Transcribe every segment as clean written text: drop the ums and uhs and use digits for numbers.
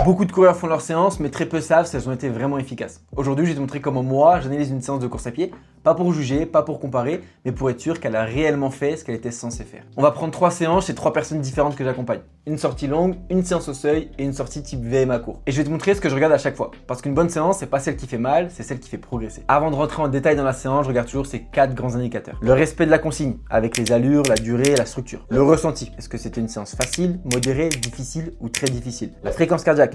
Beaucoup de coureurs font leur séance, mais très peu savent si elles ont été vraiment efficaces. Aujourd'hui, je vais te montrer comment moi, j'analyse une séance de course à pied, pas pour juger, pas pour comparer, mais pour être sûr qu'elle a réellement fait ce qu'elle était censée faire. On va prendre 3 séances chez 3 personnes différentes que j'accompagne. Une sortie longue, une séance au seuil et une sortie type VMA court. Et je vais te montrer ce que je regarde à chaque fois. Parce qu'une bonne séance, c'est pas celle qui fait mal, c'est celle qui fait progresser. Avant de rentrer en détail dans la séance, je regarde toujours ces 4 grands indicateurs. Le respect de la consigne, avec les allures, la durée et la structure. Le ressenti, est-ce que c'était une séance facile, modérée, difficile ou très difficile. La fréquence cardiaque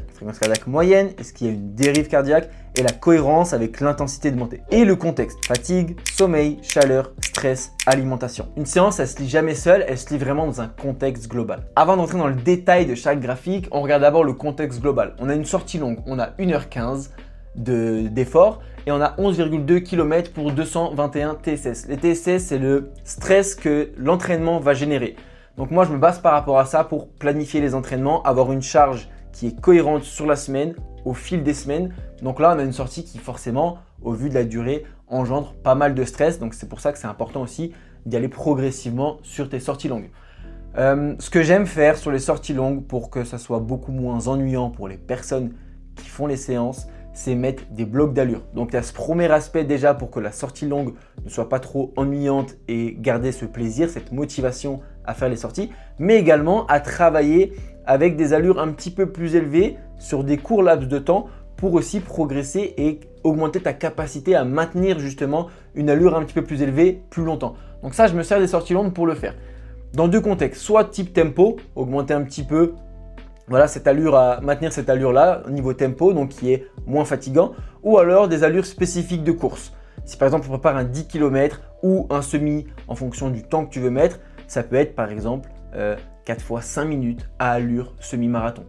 moyenne, est-ce qu'il y a une dérive cardiaque et la cohérence avec l'intensité demandée. Et le contexte, fatigue, sommeil, chaleur, stress, alimentation. Une séance, elle se lit jamais seule, elle se lit vraiment dans un contexte global. Avant d'entrer dans le détail de chaque graphique, on regarde d'abord le contexte global. On a une sortie longue, on a 1h15 d'effort et on a 11,2 km pour 221 TSS. Les TSS, c'est le stress que l'entraînement va générer. Donc moi, je me base par rapport à ça pour planifier les entraînements, avoir une charge qui est cohérente sur la semaine, au fil des semaines. Donc là, on a une sortie qui forcément, au vu de la durée, engendre pas mal de stress. Donc c'est pour ça que c'est important aussi d'y aller progressivement sur tes sorties longues. Ce que j'aime faire sur les sorties longues pour que ça soit beaucoup moins ennuyant pour les personnes qui font les séances, c'est mettre des blocs d'allure. Donc il y a ce premier aspect déjà pour que la sortie longue ne soit pas trop ennuyante et garder ce plaisir, cette motivation à faire les sorties, mais également à travailler avec des allures un petit peu plus élevées sur des courts laps de temps pour aussi progresser et augmenter ta capacité à maintenir justement une allure un petit peu plus élevée plus longtemps. Donc ça, je me sers des sorties longues pour le faire. Dans 2 contextes, soit type tempo, augmenter un petit peu cette allure maintenir cette allure-là au niveau tempo, donc qui est moins fatigant, ou alors des allures spécifiques de course. Si par exemple on prépare un 10 km ou un semi en fonction du temps que tu veux mettre, ça peut être par exemple 4 fois 5 minutes à allure semi-marathon.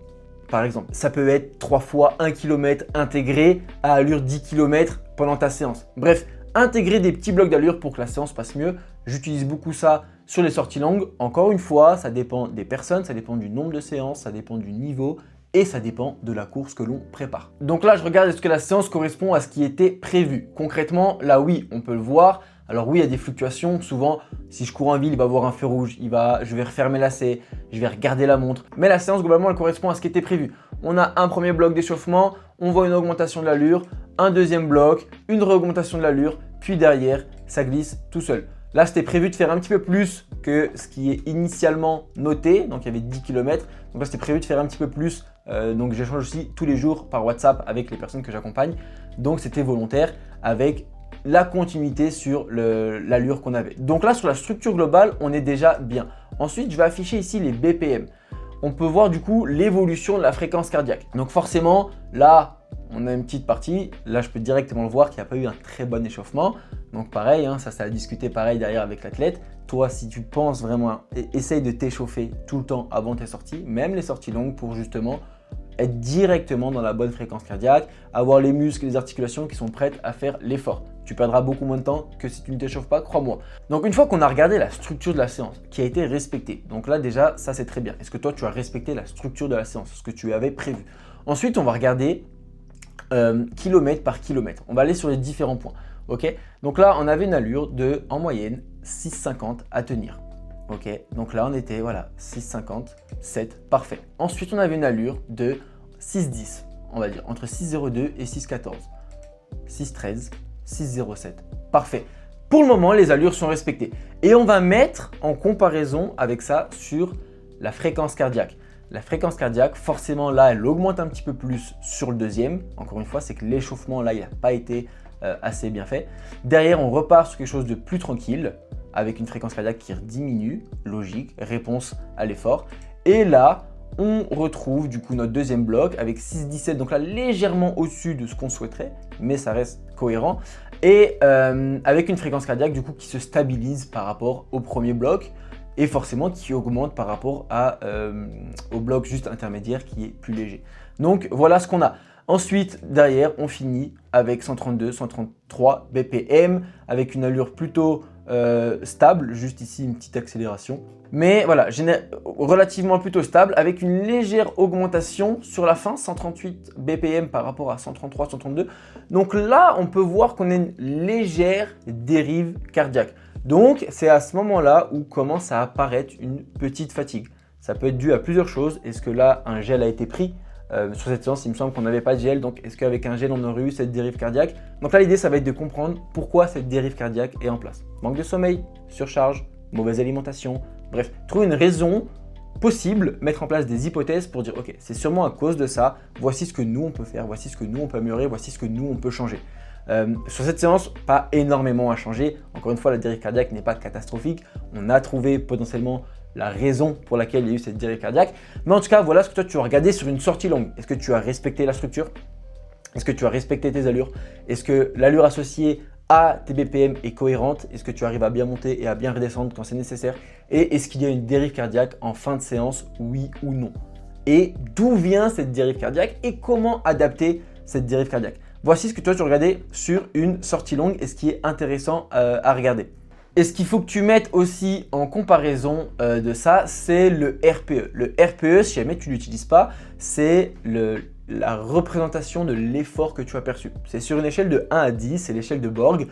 Par exemple, ça peut être 3 fois 1 km intégré à allure 10 km pendant ta séance. Bref, intégrer des petits blocs d'allure pour que la séance passe mieux. J'utilise beaucoup ça sur les sorties longues. Encore une fois, ça dépend des personnes, ça dépend du nombre de séances, ça dépend du niveau et ça dépend de la course que l'on prépare. Donc là, je regarde est-ce que la séance correspond à ce qui était prévu. Concrètement, là oui, on peut le voir. Alors oui, il y a des fluctuations. Souvent, si je cours en ville, il va y avoir un feu rouge. Je vais refermer lacet, je vais regarder la montre. Mais la séance, globalement, elle correspond à ce qui était prévu. On a un premier bloc d'échauffement, on voit une augmentation de l'allure, un deuxième bloc, une réaugmentation de l'allure, puis derrière, ça glisse tout seul. Là, c'était prévu de faire un petit peu plus que ce qui est initialement noté. Donc, il y avait 10 km. Donc là, c'était prévu de faire un petit peu plus. Donc, j'échange aussi tous les jours par WhatsApp avec les personnes que j'accompagne. Donc, c'était volontaire avec la continuité sur l'allure qu'on avait. Donc là, sur la structure globale, on est déjà bien. Ensuite, je vais afficher ici les BPM. On peut voir du coup l'évolution de la fréquence cardiaque. Donc forcément, là, on a une petite partie. Là, je peux directement le voir qu'il n'y a pas eu un très bon échauffement. Donc pareil, ça a discuté pareil derrière avec l'athlète. Toi, si tu penses vraiment, essaye de t'échauffer tout le temps avant tes sorties, même les sorties longues pour justement être directement dans la bonne fréquence cardiaque, avoir les muscles et les articulations qui sont prêtes à faire l'effort. Tu perdras beaucoup moins de temps que si tu ne t'échauffes pas, crois-moi. Donc une fois qu'on a regardé la structure de la séance qui a été respectée, donc là déjà ça c'est très bien. Est-ce que toi tu as respecté la structure de la séance, ce que tu avais prévu? Ensuite on va regarder kilomètre par kilomètre. On va aller sur les différents points. Ok, donc là on avait une allure de en moyenne 6,50 à tenir. Ok, donc là on était 6,50, 7, parfait. Ensuite on avait une allure de 6,10, on va dire entre 6,02 et 6,14, 6,13, 6,07, parfait. Pour le moment les allures sont respectées et on va mettre en comparaison avec ça sur la fréquence cardiaque. La fréquence cardiaque, forcément là elle augmente un petit peu plus sur le deuxième. Encore une fois, c'est que l'échauffement là il n'a pas été assez bien fait. Derrière on repart sur quelque chose de plus tranquille, avec une fréquence cardiaque qui diminue, logique, réponse à l'effort. Et là, on retrouve du coup notre deuxième bloc avec 6,17, donc là légèrement au-dessus de ce qu'on souhaiterait, mais ça reste cohérent. Et avec une fréquence cardiaque du coup qui se stabilise par rapport au premier bloc et forcément qui augmente par rapport au bloc juste intermédiaire qui est plus léger. Donc voilà ce qu'on a. Ensuite, derrière, on finit avec 132, 133 BPM avec une allure plutôt stable, juste ici une petite accélération. Mais voilà, relativement plutôt stable avec une légère augmentation sur la fin, 138 BPM par rapport à 133, 132. Donc là, on peut voir qu'on a une légère dérive cardiaque. Donc, c'est à ce moment-là où commence à apparaître une petite fatigue. Ça peut être dû à plusieurs choses. Est-ce que là, un gel a été pris? Sur cette séance, il me semble qu'on n'avait pas de gel, donc est-ce qu'avec un gel, on aurait eu cette dérive cardiaque? Donc là, l'idée, ça va être de comprendre pourquoi cette dérive cardiaque est en place. Manque de sommeil, surcharge, mauvaise alimentation, bref, trouver une raison possible, mettre en place des hypothèses pour dire ok, c'est sûrement à cause de ça, voici ce que nous on peut faire, voici ce que nous on peut améliorer, voici ce que nous on peut changer. Sur cette séance, pas énormément à changer. Encore une fois, la dérive cardiaque n'est pas catastrophique. On a trouvé potentiellement la raison pour laquelle il y a eu cette dérive cardiaque. Mais en tout cas, voilà ce que toi tu as regardé sur une sortie longue. Est-ce que tu as respecté la structure? Est-ce que tu as respecté tes allures? Est-ce que l'allure associée à tes BPM est cohérente? Est-ce que tu arrives à bien monter et à bien redescendre quand c'est nécessaire? Et est-ce qu'il y a une dérive cardiaque en fin de séance, oui ou non? Et d'où vient cette dérive cardiaque et comment adapter cette dérive cardiaque? Voici ce que toi tu regardais sur une sortie longue et ce qui est intéressant à regarder. Et ce qu'il faut que tu mettes aussi en comparaison de ça, c'est le RPE. Le RPE, si jamais tu ne l'utilises pas, c'est la représentation de l'effort que tu as perçu. C'est sur une échelle de 1 à 10, c'est l'échelle de Borg.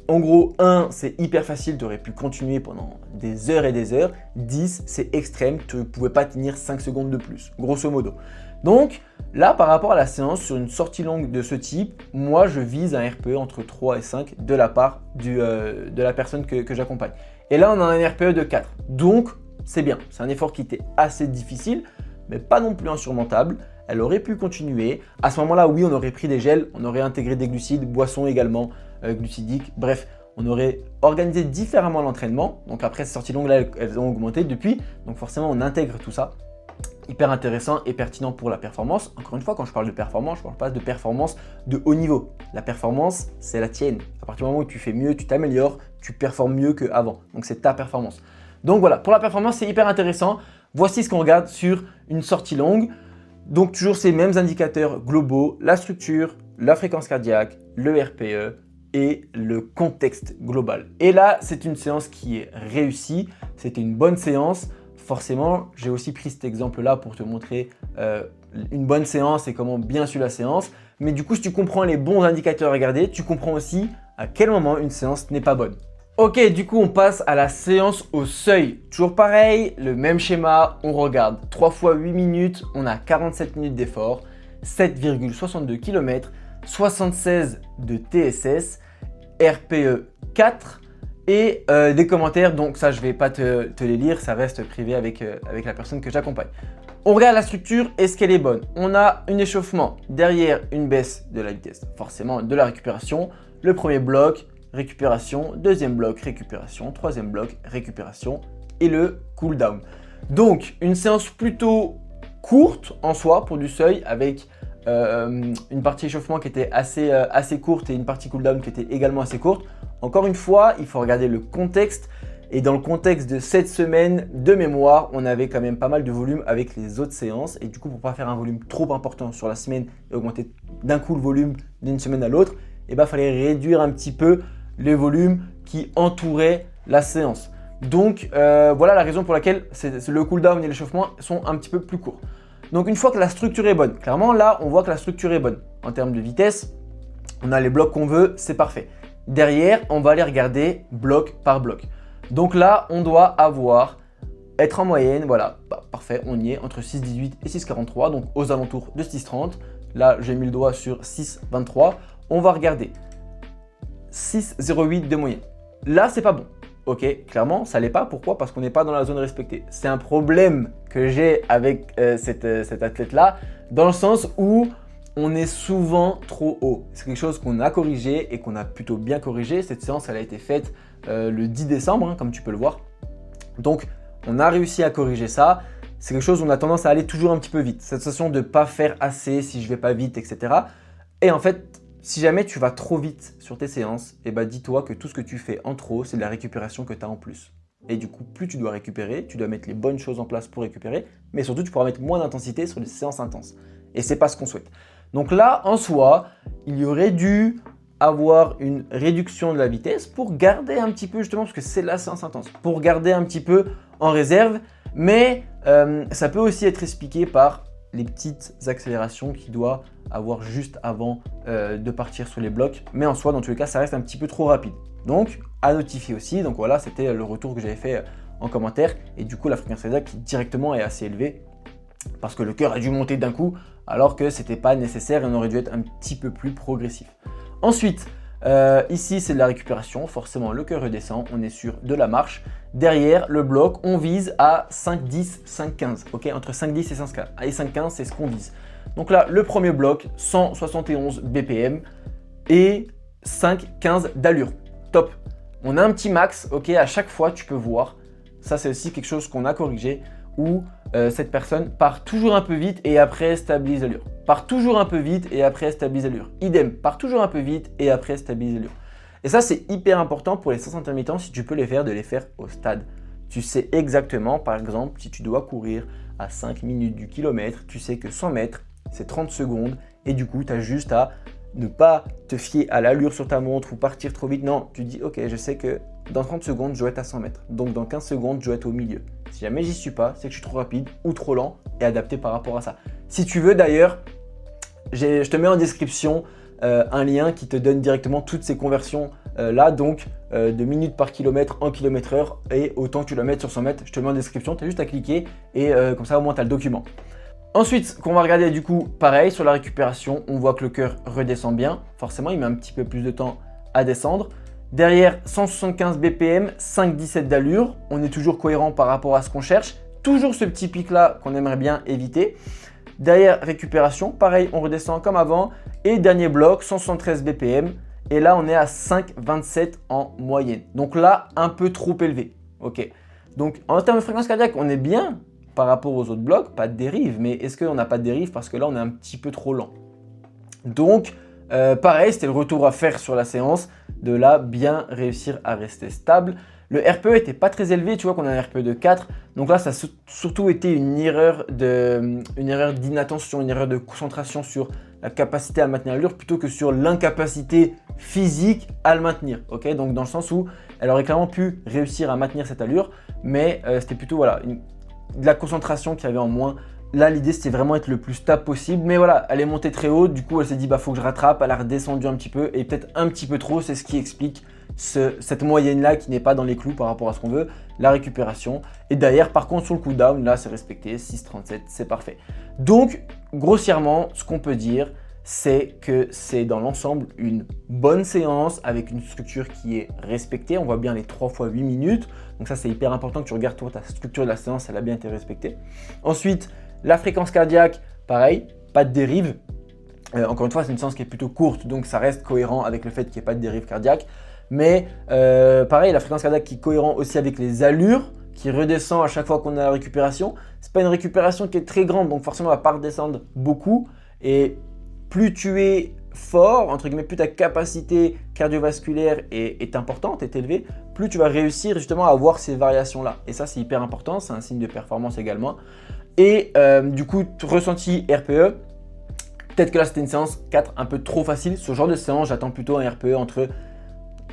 En gros, 1, c'est hyper facile, tu aurais pu continuer pendant des heures et des heures. 10, c'est extrême, tu ne pouvais pas tenir 5 secondes de plus, grosso modo. Donc là, par rapport à la séance, sur une sortie longue de ce type, moi, je vise un RPE entre 3 et 5 de la part de la personne que j'accompagne. Et là, on a un RPE de 4. Donc, c'est bien. C'est un effort qui était assez difficile, mais pas non plus insurmontable. Elle aurait pu continuer. À ce moment-là, oui, on aurait pris des gels, on aurait intégré des glucides, boissons également, glucidiques. Bref, on aurait organisé différemment l'entraînement. Donc après, ces sorties longues-là, elles ont augmenté depuis. Donc forcément, on intègre tout ça. Hyper intéressant et pertinent pour la performance. Encore une fois, quand je parle de performance, je ne parle pas de performance de haut niveau. La performance, c'est la tienne. À partir du moment où tu fais mieux, tu t'améliores, tu performes mieux qu'avant. Donc, c'est ta performance. Donc voilà, pour la performance, c'est hyper intéressant. Voici ce qu'on regarde sur une sortie longue. Donc, toujours ces mêmes indicateurs globaux, la structure, la fréquence cardiaque, le RPE et le contexte global. Et là, c'est une séance qui est réussie. C'était une bonne séance. Forcément, j'ai aussi pris cet exemple-là pour te montrer une bonne séance et comment bien suivre la séance. Mais du coup, si tu comprends les bons indicateurs à regarder, tu comprends aussi à quel moment une séance n'est pas bonne. Ok, du coup, on passe à la séance au seuil. Toujours pareil, le même schéma, on regarde 3 fois 8 minutes, on a 47 minutes d'effort, 7,62 km, 76 de TSS, RPE 4, et des commentaires, donc ça je vais pas te les lire, ça reste privé avec la personne que j'accompagne. On regarde la structure, est-ce qu'elle est bonne? On a un échauffement, derrière une baisse de la vitesse, forcément de la récupération. Le premier bloc, récupération, deuxième bloc, récupération, troisième bloc, récupération et le cool down. Donc une séance plutôt courte en soi pour du seuil avec une partie échauffement qui était assez courte et une partie cool down qui était également assez courte. Encore une fois, il faut regarder le contexte et dans le contexte de cette semaine de mémoire, on avait quand même pas mal de volume avec les autres séances et du coup pour pas faire un volume trop important sur la semaine et augmenter d'un coup le volume d'une semaine à l'autre, il fallait réduire un petit peu les volumes qui entouraient la séance. Donc voilà la raison pour laquelle le cool down et l'échauffement sont un petit peu plus courts. Donc une fois que la structure est bonne, clairement là on voit que la structure est bonne. En termes de vitesse, on a les blocs qu'on veut, c'est parfait. Derrière, on va aller regarder bloc par bloc. Donc là, on doit être en moyenne, voilà, parfait, on y est, entre 6,18 et 6,43, donc aux alentours de 6,30. Là, j'ai mis le doigt sur 6,23. On va regarder 6,08 de moyenne. Là, c'est pas bon. Ok, clairement, ça l'est pas. Pourquoi? Parce qu'on n'est pas dans la zone respectée. C'est un problème que j'ai avec cet athlète-là, dans le sens où on est souvent trop haut. C'est quelque chose qu'on a corrigé et qu'on a plutôt bien corrigé. Cette séance, elle a été faite le 10 décembre, comme tu peux le voir. Donc, on a réussi à corriger ça. C'est quelque chose où on a tendance à aller toujours un petit peu vite. Cette sensation de ne pas faire assez si je ne vais pas vite, etc. Et en fait, si jamais tu vas trop vite sur tes séances, dis-toi que tout ce que tu fais en trop, c'est de la récupération que tu as en plus. Et du coup, plus tu dois récupérer, tu dois mettre les bonnes choses en place pour récupérer, mais surtout, tu pourras mettre moins d'intensité sur les séances intenses. Et ce n'est pas ce qu'on souhaite. Donc là, en soi, il y aurait dû avoir une réduction de la vitesse pour garder un petit peu, justement, parce que c'est la séance intense, pour garder un petit peu en réserve. Mais ça peut aussi être expliqué par les petites accélérations qu'il doit avoir juste avant de partir sur les blocs. Mais en soi, dans tous les cas, ça reste un petit peu trop rapide. Donc, à notifier aussi. Donc voilà, c'était le retour que j'avais fait en commentaire. Et du coup, la fréquence cardiaque qui directement est assez élevée. parce que le cœur a dû monter d'un coup, alors que c'était pas nécessaire et on aurait dû être un petit peu plus progressif. Ensuite, ici c'est de la récupération, forcément le cœur redescend, on est sur de la marche. Derrière le bloc, on vise à 5-10, 5-15, ok, entre 5-10 et 5-15. Et 5-15, c'est ce qu'on vise. Donc là, le premier bloc, 171 BPM et 5-15 d'allure. Top. On a un petit max, ok, à chaque fois tu peux voir. Ça c'est aussi quelque chose qu'on a corrigé où cette personne part toujours un peu vite et après stabilise l'allure. Part toujours un peu vite et après stabilise l'allure. Idem, part toujours un peu vite et après stabilise l'allure. Et ça c'est hyper important pour les séances intermittentes si tu peux les faire, de les faire au stade. Tu sais exactement, par exemple, si tu dois courir à 5 minutes du kilomètre, tu sais que 100 mètres, c'est 30 secondes et du coup, tu as juste à ne pas te fier à l'allure sur ta montre ou partir trop vite. Non, tu dis, ok, je sais que dans 30 secondes, je dois être à 100 mètres. Donc, dans 15 secondes, je dois être au milieu. Si jamais j'y suis pas, c'est que je suis trop rapide ou trop lent et adapté par rapport à ça. Si tu veux d'ailleurs, je te mets en description un lien qui te donne directement toutes ces conversions là, donc de minutes par kilomètre en kilomètre heure et autant que tu la mettes sur 100 mètres. Je te le mets en description, tu as juste à cliquer et comme ça au moins tu as le document. Ensuite, ce qu'on va regarder du coup, pareil, sur la récupération, on voit que le cœur redescend bien. Forcément, il met un petit peu plus de temps à descendre. Derrière, 175 BPM, 5,17 d'allure. On est toujours cohérent par rapport à ce qu'on cherche. Toujours ce petit pic-là qu'on aimerait bien éviter. Derrière, récupération, pareil, on redescend comme avant. Et dernier bloc, 173 BPM. Et là, on est à 5,27 en moyenne. Donc là, un peu trop élevé. Ok. Donc, en termes de fréquence cardiaque, on est bien par rapport aux autres blocs, pas de dérive, mais est-ce qu'on n'a pas de dérive parce que là on est un petit peu trop lent. Donc pareil, c'était le retour à faire sur la séance, de là bien réussir à rester stable. Le RPE n'était pas très élevé, tu vois qu'on a un RPE de 4, donc là ça a surtout été une erreur d'inattention, une erreur de concentration sur la capacité à maintenir l'allure plutôt que sur l'incapacité physique à le maintenir. Ok, donc dans le sens où elle aurait clairement pu réussir à maintenir cette allure, mais c'était plutôt voilà, de la concentration qu'il y avait en moins. Là, l'idée, c'était vraiment être le plus stable possible. Mais voilà, elle est montée très haut. Du coup, elle s'est dit, bah, faut que je rattrape. Elle a redescendu un petit peu et peut-être un petit peu trop. C'est ce qui explique cette moyenne-là qui n'est pas dans les clous par rapport à ce qu'on veut. La récupération. Et d'ailleurs, par contre, sur le cooldown, là, c'est respecté. 6,37, c'est parfait. Donc, grossièrement, ce qu'on peut dire, c'est que c'est dans l'ensemble une bonne séance avec une structure qui est respectée. On voit bien les 3 fois 8 minutes. Donc ça, c'est hyper important que tu regardes toi, ta structure de la séance, elle a bien été respectée. Ensuite, la fréquence cardiaque, pareil, pas de dérive. Encore une fois, c'est une séance qui est plutôt courte, donc ça reste cohérent avec le fait qu'il n'y ait pas de dérive cardiaque. Mais pareil, la fréquence cardiaque qui est cohérent aussi avec les allures, qui redescend à chaque fois qu'on a la récupération. C'est pas une récupération qui est très grande, donc forcément, elle va pas redescendre beaucoup. Et plus tu es fort, entre guillemets, plus ta capacité cardiovasculaire est importante, est élevée, plus tu vas réussir justement à avoir ces variations-là. Et ça, c'est hyper important, c'est un signe de performance également. Et du coup, ressenti RPE, peut-être que là, c'était une séance 4 un peu trop facile. Ce genre de séance, j'attends plutôt un RPE entre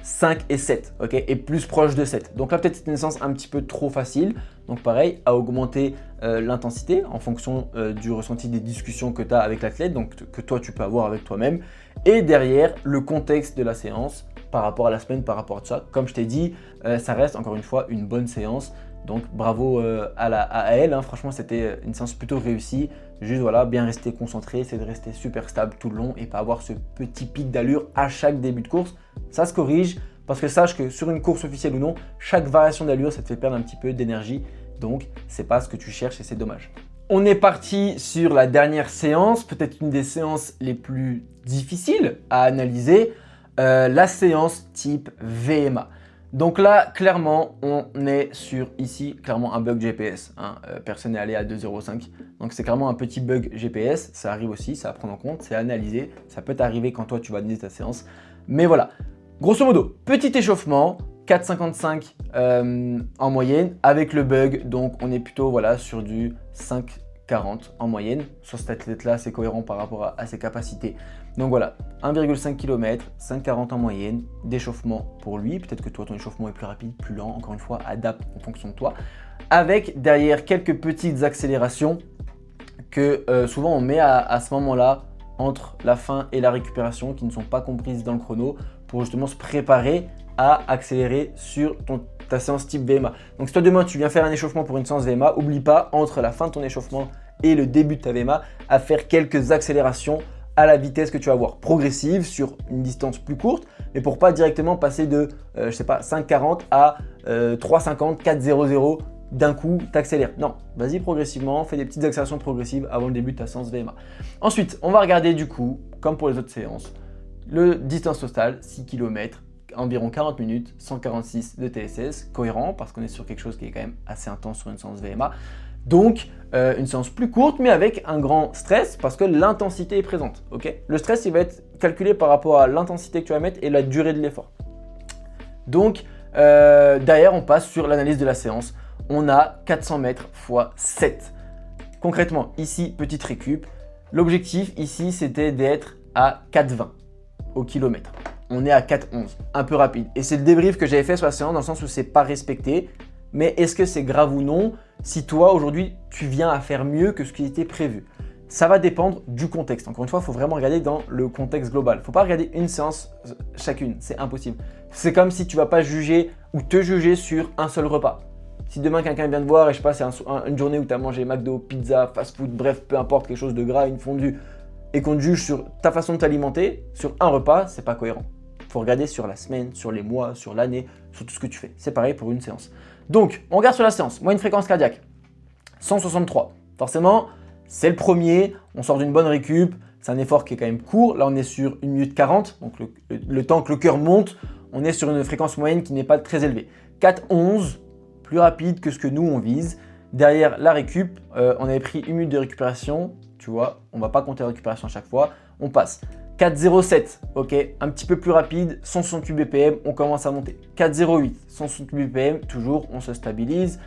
5 et 7, ok, et plus proche de 7. Donc là, peut-être c'est une séance un petit peu trop facile. Donc pareil, à augmenter l'intensité en fonction du ressenti des discussions que tu as avec l'athlète, donc que toi, tu peux avoir avec toi-même. Et derrière, le contexte de la séance par rapport à la semaine, par rapport à tout ça. Comme je t'ai dit, ça reste encore une fois une bonne séance. Donc bravo à elle, hein. Franchement, c'était une séance plutôt réussie. Juste voilà, bien rester concentré, c'est de rester super stable tout le long et pas avoir ce petit pic d'allure à chaque début de course. Ça se corrige parce que sache que sur une course officielle ou non, chaque variation d'allure, ça te fait perdre un petit peu d'énergie. Donc, c'est pas ce que tu cherches et c'est dommage. On est parti sur la dernière séance, peut-être une des séances les plus difficiles à analyser, la séance type VMA. Donc là, clairement, on est sur ici, clairement un bug GPS. Hein. Personne n'est allé à 2,05. Donc c'est clairement un petit bug GPS. Ça arrive aussi, ça à prendre en compte, c'est analysé. Ça peut t'arriver quand toi, tu vas analyser ta séance. Mais voilà, grosso modo, petit échauffement, 4,55 en moyenne avec le bug. Donc on est plutôt voilà, sur du 5,40 en moyenne. Sur cette athlète-là, c'est cohérent par rapport à ses capacités. Donc voilà, 1,5 km, 5,40 en moyenne d'échauffement pour lui. Peut-être que toi, ton échauffement est plus rapide, plus lent. Encore une fois, adapte en fonction de toi. Avec derrière quelques petites accélérations que souvent on met à ce moment-là entre la fin et la récupération qui ne sont pas comprises dans le chrono pour justement se préparer à accélérer sur ta séance type VMA. Donc si toi demain tu viens faire un échauffement pour une séance VMA, oublie pas entre la fin de ton échauffement et le début de ta VMA à faire quelques accélérations à la vitesse que tu vas avoir, progressive sur une distance plus courte, mais pour pas directement passer de, je sais pas, 5,40 à 3,50, 4,00 d'un coup, t'accélères. Non, vas-y progressivement, fais des petites accélérations progressives avant le début de ta séance VMA. Ensuite, on va regarder du coup, comme pour les autres séances, le distance totale, 6 km, environ 40 minutes, 146 de TSS, cohérent parce qu'on est sur quelque chose qui est quand même assez intense sur une séance VMA. Donc, une séance plus courte, mais avec un grand stress parce que l'intensité est présente. Okay, le stress, il va être calculé par rapport à l'intensité que tu vas mettre et la durée de l'effort. Donc, derrière, on passe sur l'analyse de la séance. On a 400 mètres x 7. Concrètement, ici, petite récup. L'objectif ici, c'était d'être à 4,20 au kilomètre. On est à 4,11, un peu rapide. Et c'est le débrief que j'avais fait sur la séance dans le sens où c'est pas respecté. Mais est-ce que c'est grave ou non si toi, aujourd'hui, tu viens à faire mieux que ce qui était prévu? Ça va dépendre du contexte. Encore une fois, il faut vraiment regarder dans le contexte global. Il ne faut pas regarder une séance chacune, c'est impossible. C'est comme si tu ne vas pas juger ou te juger sur un seul repas. Si demain quelqu'un vient te voir et je sais pas, c'est une journée où tu as mangé McDo, pizza, fast food, bref, peu importe, quelque chose de gras, une fondue, et qu'on te juge sur ta façon de t'alimenter, sur un repas, c'est pas cohérent. Il faut regarder sur la semaine, sur les mois, sur l'année, sur tout ce que tu fais. C'est pareil pour une séance. Donc, on regarde sur la séance. Moyenne fréquence cardiaque, 163. Forcément, c'est le premier. On sort d'une bonne récup. C'est un effort qui est quand même court. Là, on est sur 1 minute 40. Donc, le temps que le cœur monte, on est sur une fréquence moyenne qui n'est pas très élevée. 4,11, plus rapide que ce que nous, on vise. Derrière la récup, on avait pris 1 minute de récupération. Tu vois, on ne va pas compter la récupération à chaque fois. On passe. 4,07, ok, un petit peu plus rapide, 168 BPM, on commence à monter. 4,08, 168 BPM, toujours, on se stabilise.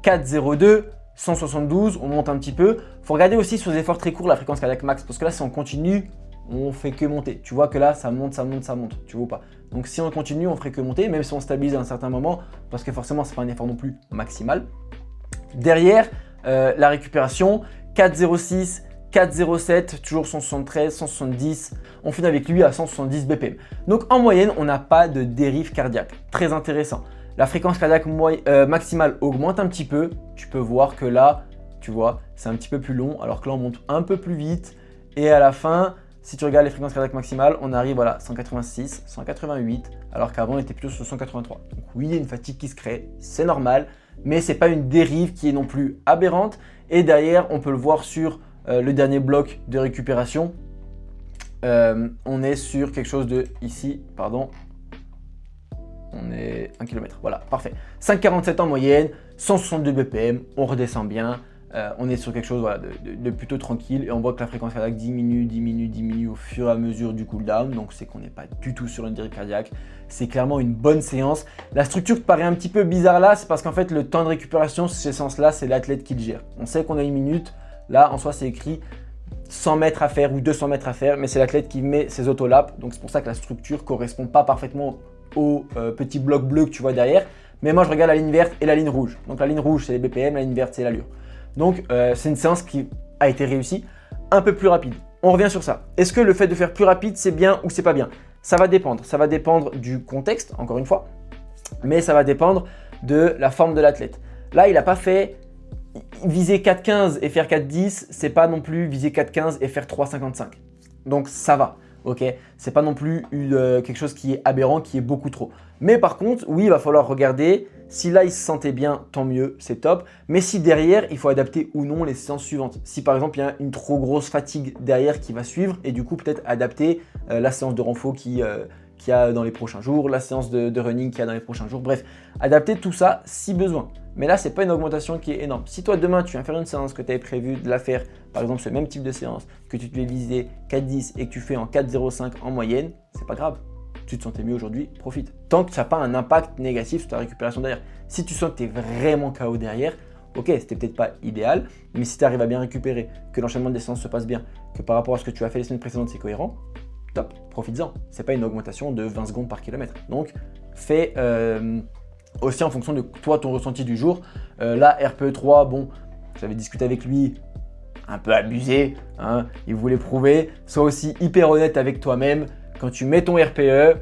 4,02, 172, on monte un petit peu. Il faut regarder aussi sur les efforts très courts la fréquence cardiaque max, parce que là, si on continue, on fait que monter. Tu vois que là, ça monte, ça monte, ça monte, tu vois ou pas? Donc, si on continue, on ferait que monter, même si on stabilise à un certain moment, parce que forcément, ce n'est pas un effort non plus maximal. Derrière, la récupération, 4,06, 4,07, toujours 173, 170, on finit avec lui à 170 BPM. Donc en moyenne, on n'a pas de dérive cardiaque. Très intéressant. La fréquence cardiaque maximale augmente un petit peu. Tu peux voir que là, tu vois, c'est un petit peu plus long, alors que là, on monte un peu plus vite. Et à la fin, si tu regardes les fréquences cardiaques maximales, on arrive voilà, 186, 188, alors qu'avant, on était plutôt sur 183. Donc oui, il y a une fatigue qui se crée, c'est normal, mais ce n'est pas une dérive qui est non plus aberrante. Et derrière, on peut le voir sur le dernier bloc de récupération, on est sur quelque chose de ici, pardon, on est 1 km, voilà, parfait. 5,47 en moyenne, 162 BPM, on redescend bien, on est sur quelque chose voilà, de plutôt tranquille et on voit que la fréquence cardiaque diminue au fur et à mesure du cooldown, donc c'est qu'on n'est pas du tout sur une dérive cardiaque, c'est clairement une bonne séance. La structure qui paraît un petit peu bizarre là, c'est parce qu'en fait le temps de récupération sur ces séances-là, c'est l'athlète qui le gère. On sait qu'on a 1 minute. Là, en soi, c'est écrit 100 mètres à faire ou 200 mètres à faire, mais c'est l'athlète qui met ses autolaps. Donc, c'est pour ça que la structure ne correspond pas parfaitement au petit bloc bleu que tu vois derrière. Mais moi, je regarde la ligne verte et la ligne rouge. Donc, la ligne rouge, c'est les BPM, la ligne verte, c'est l'allure. Donc, c'est une séance qui a été réussie, un peu plus rapide. On revient sur ça. Est-ce que le fait de faire plus rapide, c'est bien ou c'est pas bien? Ça va dépendre. Ça va dépendre du contexte, encore une fois, mais ça va dépendre de la forme de l'athlète. Là, il n'a pas fait viser 4,15 et faire 4,10, c'est pas non plus viser 4,15 et faire 3,55. Donc ça va, ok? C'est pas non plus quelque chose qui est aberrant, qui est beaucoup trop. Mais par contre, oui, il va falloir regarder. Si là, il se sentait bien, tant mieux, c'est top. Mais si derrière, il faut adapter ou non les séances suivantes. Si par exemple, il y a une trop grosse fatigue derrière qui va suivre et du coup, peut-être adapter la séance de renfo qu'il y a dans les prochains jours, la séance de running qu'il y a dans les prochains jours. Bref, adapter tout ça si besoin. Mais là, ce n'est pas une augmentation qui est énorme. Si toi, demain, tu viens faire une séance que tu avais prévu de la faire, par exemple, ce même type de séance, que tu devais viser 4,10 et que tu fais en 4,05 en moyenne, c'est pas grave. Tu te sentais mieux aujourd'hui, profite. Tant que ça n'a pas un impact négatif sur ta récupération derrière. Si tu sens que tu es vraiment KO derrière, ok, c'était peut-être pas idéal, mais si tu arrives à bien récupérer, que l'enchaînement des séances se passe bien, que par rapport à ce que tu as fait les semaines précédentes, c'est cohérent, top, profites-en. Ce n'est pas une augmentation de 20 secondes par kilomètre. Donc, fais aussi en fonction de toi, ton ressenti du jour. Là, RPE3, bon, j'avais discuté avec lui, un peu abusé, hein, il voulait prouver. Sois aussi hyper honnête avec toi-même. Quand tu mets ton RPE,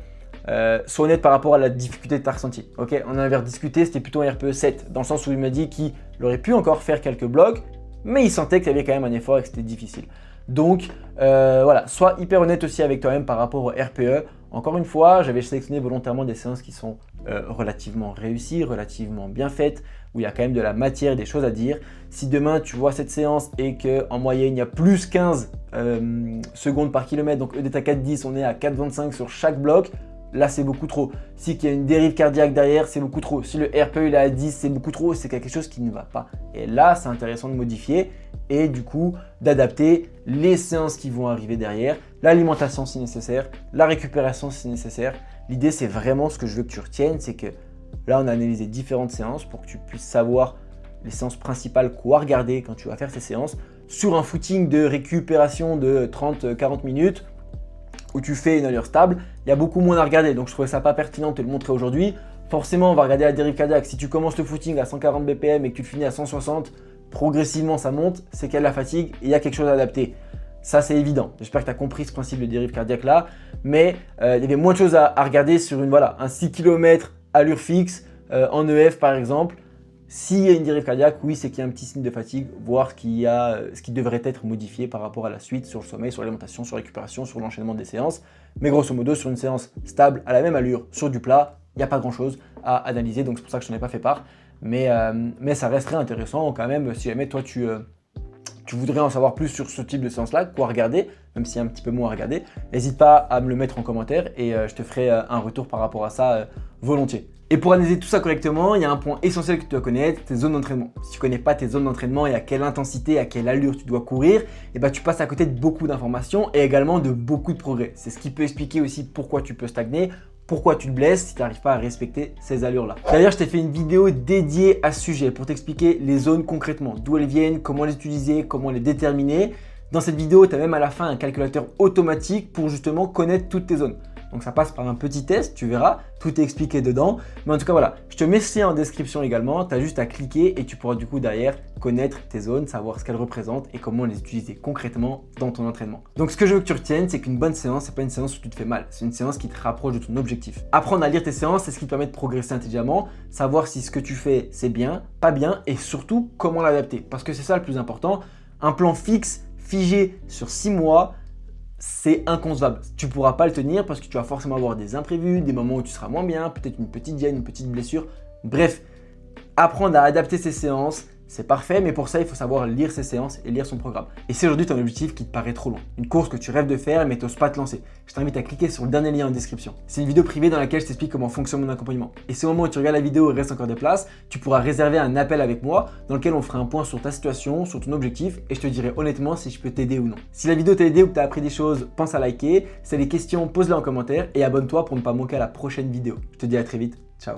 sois honnête par rapport à la difficulté que tu as ressentie. Okay, on en avait rediscuté, c'était plutôt un RPE 7, dans le sens où il m'a dit qu'il aurait pu encore faire quelques blocs, mais il sentait qu'il y avait quand même un effort et que c'était difficile. Donc voilà, sois hyper honnête aussi avec toi-même par rapport au RPE. Encore une fois, j'avais sélectionné volontairement des séances qui sont relativement réussies, relativement bien faites, où il y a quand même de la matière, des choses à dire. Si demain tu vois cette séance et qu'en moyenne il y a plus 15 secondes par kilomètre, donc EDTA 4,10, on est à 4,25 sur chaque bloc, là c'est beaucoup trop. Si il y a une dérive cardiaque derrière, c'est beaucoup trop. Si le RPE il est à 10, c'est beaucoup trop, c'est quelque chose qui ne va pas. Et là, c'est intéressant de modifier et du coup d'adapter les séances qui vont arriver derrière, l'alimentation si nécessaire, la récupération si nécessaire. L'idée, c'est vraiment ce que je veux que tu retiennes, c'est que là, on a analysé différentes séances pour que tu puisses savoir les séances principales quoi regarder quand tu vas faire ces séances sur un footing de récupération de 30-40 minutes où tu fais une allure stable. Il y a beaucoup moins à regarder, donc je trouvais ça pas pertinent de te le montrer aujourd'hui. Forcément, on va regarder la dérive cardiaque. Si tu commences le footing à 140 BPM et que tu le finis à 160, progressivement ça monte, c'est qu'il y a de la fatigue et il y a quelque chose à adapter. Ça, c'est évident. J'espère que tu as compris ce principe de dérive cardiaque là, mais il y avait moins de choses à regarder sur un 6 km allure fixe en EF par exemple. S'il y a une dérive cardiaque, oui, c'est qu'il y a un petit signe de fatigue, voire ce qui devrait être modifié par rapport à la suite sur le sommeil, sur l'alimentation, sur la récupération, sur l'enchaînement des séances. Mais grosso modo, sur une séance stable, à la même allure, sur du plat, il n'y a pas grand-chose à analyser, donc c'est pour ça que je n'en ai pas fait part. Mais ça resterait intéressant quand même si jamais toi tu voudrais en savoir plus sur ce type de séance-là, quoi regarder, même s'il y a un petit peu moins à regarder, n'hésite pas à me le mettre en commentaire et je te ferai un retour par rapport à ça volontiers. Et pour analyser tout ça correctement, il y a un point essentiel que tu dois connaître, tes zones d'entraînement. Si tu ne connais pas tes zones d'entraînement et à quelle intensité, à quelle allure tu dois courir, tu passes à côté de beaucoup d'informations et également de beaucoup de progrès. C'est ce qui peut expliquer aussi pourquoi tu peux stagner, pourquoi tu te blesses si tu n'arrives pas à respecter ces allures-là. D'ailleurs, je t'ai fait une vidéo dédiée à ce sujet pour t'expliquer les zones concrètement, d'où elles viennent, comment les utiliser, comment les déterminer. Dans cette vidéo, tu as même à la fin un calculateur automatique pour justement connaître toutes tes zones. Donc ça passe par un petit test, tu verras, tout est expliqué dedans. Mais en tout cas voilà, je te mets ce lien en description également, tu as juste à cliquer et tu pourras du coup derrière connaître tes zones, savoir ce qu'elles représentent et comment les utiliser concrètement dans ton entraînement. Donc ce que je veux que tu retiennes, c'est qu'une bonne séance, c'est pas une séance où tu te fais mal, c'est une séance qui te rapproche de ton objectif. Apprendre à lire tes séances, c'est ce qui te permet de progresser intelligemment, savoir si ce que tu fais c'est bien, pas bien et surtout comment l'adapter. Parce que c'est ça le plus important, un plan fixe, figé sur 6 mois, c'est inconcevable. Tu ne pourras pas le tenir parce que tu vas forcément avoir des imprévus, des moments où tu seras moins bien, peut-être une petite gêne, une petite blessure. Bref, apprendre à adapter ses séances, c'est parfait, mais pour ça, il faut savoir lire ses séances et lire son programme. Et si aujourd'hui tu as un objectif qui te paraît trop loin, une course que tu rêves de faire mais tu n'oses pas te lancer, je t'invite à cliquer sur le dernier lien en description. C'est une vidéo privée dans laquelle je t'explique comment fonctionne mon accompagnement. Et si au moment où tu regardes la vidéo, il reste encore des places, tu pourras réserver un appel avec moi dans lequel on fera un point sur ta situation, sur ton objectif et je te dirai honnêtement si je peux t'aider ou non. Si la vidéo t'a aidé ou que tu as appris des choses, pense à liker. Si tu as des questions, pose-les en commentaire et abonne-toi pour ne pas manquer à la prochaine vidéo. Je te dis à très vite. Ciao.